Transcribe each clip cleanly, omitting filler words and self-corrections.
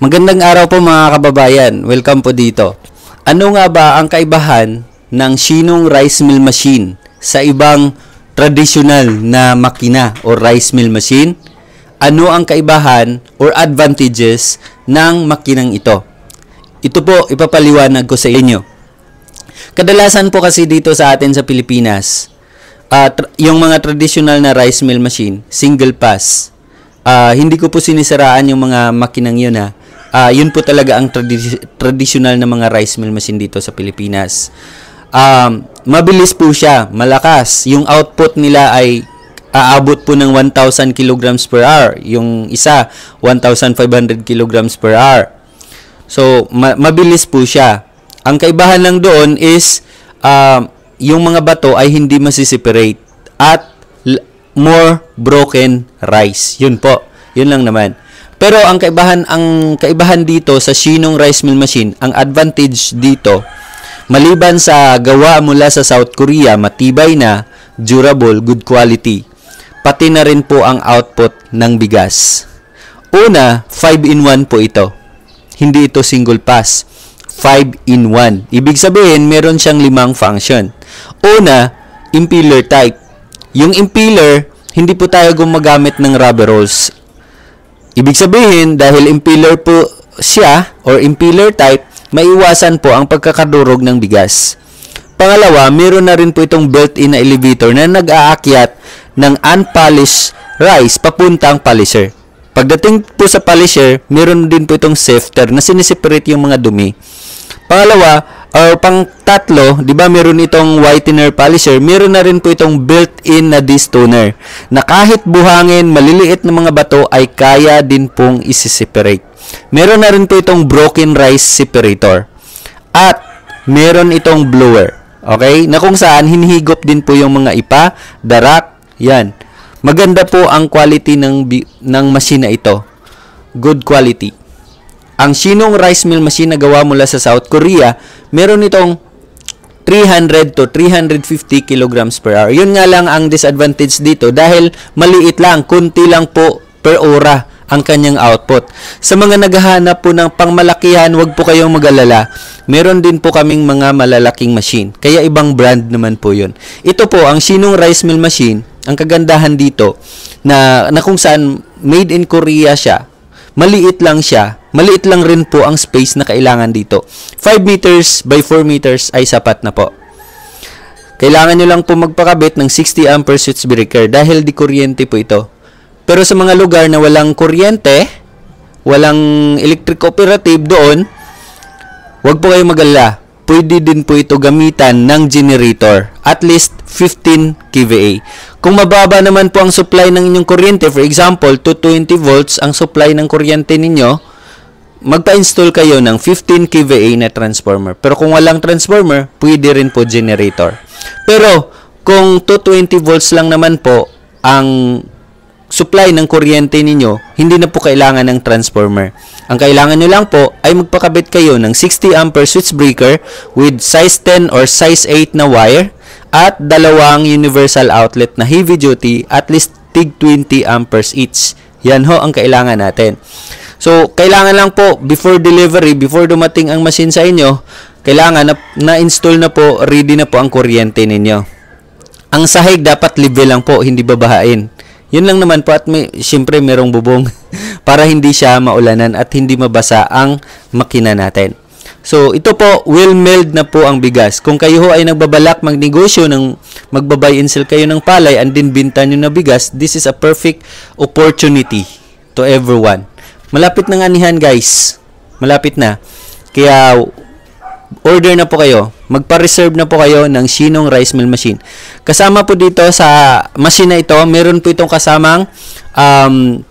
Magandang araw po mga kababayan. Welcome po dito. Ano nga ba ang kaibahan ng Shinong rice mill machine sa ibang traditional na makina o rice mill machine? Ano ang kaibahan or advantages ng makinang ito? Ito po ipapaliwanag ko sa inyo. Kadalasan po kasi dito sa atin sa Pilipinas, yung mga traditional na rice mill machine, single pass. Hindi ko po sinisiraan yung mga makinang yun ha. Yun po talaga ang traditional na mga rice mill machine dito sa Pilipinas. Mabilis po siya, malakas. Yung output nila ay aabot po ng 1,000 kilograms per hour. Yung isa, 1,500 kilograms per hour. So, mabilis po siya. Ang kaibahan lang doon is, yung mga bato ay hindi masiseparate at more broken rice. Yun po. Yun lang naman. Pero ang kaibahan dito sa Shinong rice mill machine, ang advantage dito, maliban sa gawa mula sa South Korea, matibay na, durable, good quality, pati na rin po ang output ng bigas. Una, 5-in-1 po ito. Hindi ito single pass. 5-in-1. Ibig sabihin, meron siyang 5 function. Una, impeller type. Yung impeller, hindi po tayo gumagamit ng rubber rolls. Ibig sabihin, dahil impeller po siya or impeller type, maiwasan po ang pagkakadurog ng bigas. Pangalawa, meron na rin po itong built-in na elevator na nag-aakyat ng unpolished rice papuntang polisher. Pagdating po sa polisher, meron din po itong sifter na siniseparate yung mga dumi. Pangalawa, or pang-tatlo, di ba meron itong whitener polisher, meron na rin po itong built-in na destoner na kahit buhangin, maliliit na mga bato ay kaya din pong isi-separate. Meron na rin po itong broken rice separator at meron itong blower. Okay? Na kung saan hinihigop din po yung mga ipa, darak, yan. Maganda po ang quality ng machine na ito. Good quality. Ang Shinong rice mill machine na gawa mula sa South Korea, meron itong 300 to 350 kilograms per hour. Yun nga lang ang disadvantage dito dahil maliit lang, kunti lang po per ora ang kanyang output. Sa mga naghahanap po ng pangmalakihan, wag po kayong mag-alala. Meron din po kaming mga malalaking machine. Kaya ibang brand naman po yun. Ito po, ang Shinong rice mill machine, ang kagandahan dito, na kung saan made in Korea siya, maliit lang siya, maliit lang rin po ang space na kailangan dito. 5 meters by 4 meters ay sapat na po. Kailangan nyo lang po magpakabit ng 60 ampere switch breaker dahil di kuryente po ito. Pero sa mga lugar na walang kuryente, walang electric cooperative doon, wag po kayong mag-alala. Pwede din po ito gamitan ng generator, at least 15 kVA. Kung mababa naman po ang supply ng inyong kuryente, for example, 220 volts ang supply ng kuryente ninyo, magpa-install kayo ng 15 kVA na transformer. Pero kung walang transformer, pwede rin po generator. Pero kung 220 volts lang naman po ang supply ng kuryente ninyo, hindi na po kailangan ng transformer. Ang kailangan nyo lang po ay magpakabit kayo ng 60 ampere switch breaker with size 10 or size 8 na wire at dalawang universal outlet na heavy duty at least tig 20 amperes each. Yan ho ang kailangan natin. So, kailangan lang po before delivery, before dumating ang machine sa inyo, kailangan na-install na po, ready na po ang kuryente ninyo. Ang sahig dapat level lang po, hindi babahain. Yun lang naman po at siyempre merong bubong para hindi siya maulanan at hindi mabasa ang makina natin. So, ito po, well-milled na po ang bigas. Kung kayo ho ay nagbabalak magnegosyo ng magbabuy and sell kayo ng palay and din binta nyo na bigas, this is a perfect opportunity to everyone. Malapit na anihan guys. Malapit na. Kaya, order na po kayo. Magpa-reserve na po kayo ng Shinong rice mill machine. Kasama po dito sa machine na ito, meron po itong kasamang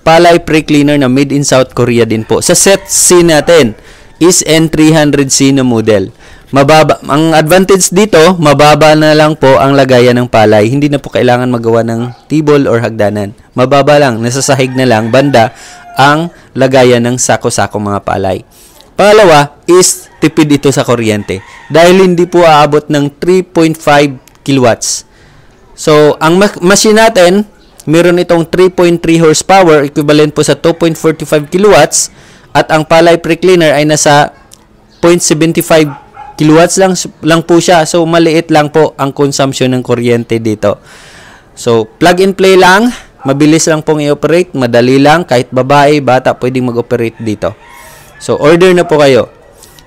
palay pre-cleaner na made in South Korea din po. Sa set C natin is N300C na model. Ang advantage dito, mababa na lang po ang lagayan ng palay. Hindi na po kailangan magawa ng table or hagdanan. Mababa lang, nasa sahig na lang, banda ang lagayan ng sako-sako mga palay. Pangalawa is tipid ito sa kuryente dahil hindi po aabot ng 3.5 kilowatts. So, ang machine natin, meron itong 3.3 horsepower, equivalent po sa 2.45 kilowatts At ang Palay Pre-Cleaner ay nasa 0.75 kilowatts lang po siya. So, maliit lang po ang consumption ng kuryente dito. So, plug and play lang. Mabilis lang pong i-operate. Madali lang. Kahit babae, bata, pwedeng mag-operate dito. So, order na po kayo.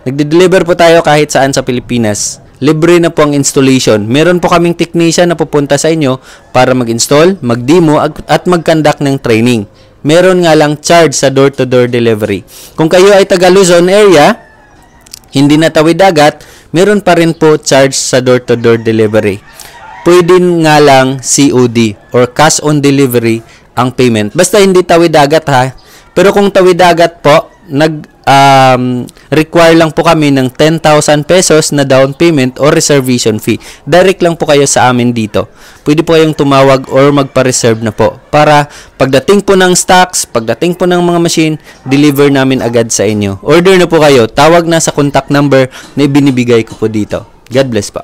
Nagde-deliver po tayo kahit saan sa Pilipinas. Libre na po ang installation. Meron po kaming technician na pupunta sa inyo para mag-install, mag-demo, at mag-conduct ng training. Meron nga lang charge sa door-to-door delivery. Kung kayo ay taga Luzon area, hindi na tawid dagat, meron pa rin po charge sa door-to-door delivery. Pwede nga lang COD or cash on delivery ang payment. Basta hindi tawid dagat ha. Pero kung tawid dagat po, require lang po kami ng 10,000 pesos na down payment or reservation fee. Direct lang po kayo sa amin dito. Pwede po kayong tumawag or magpa-reserve na po para pagdating po ng stocks, pagdating po ng mga machine, deliver namin agad sa inyo. Order na po kayo. Tawag na sa contact number na ibinibigay ko po dito. God bless pa.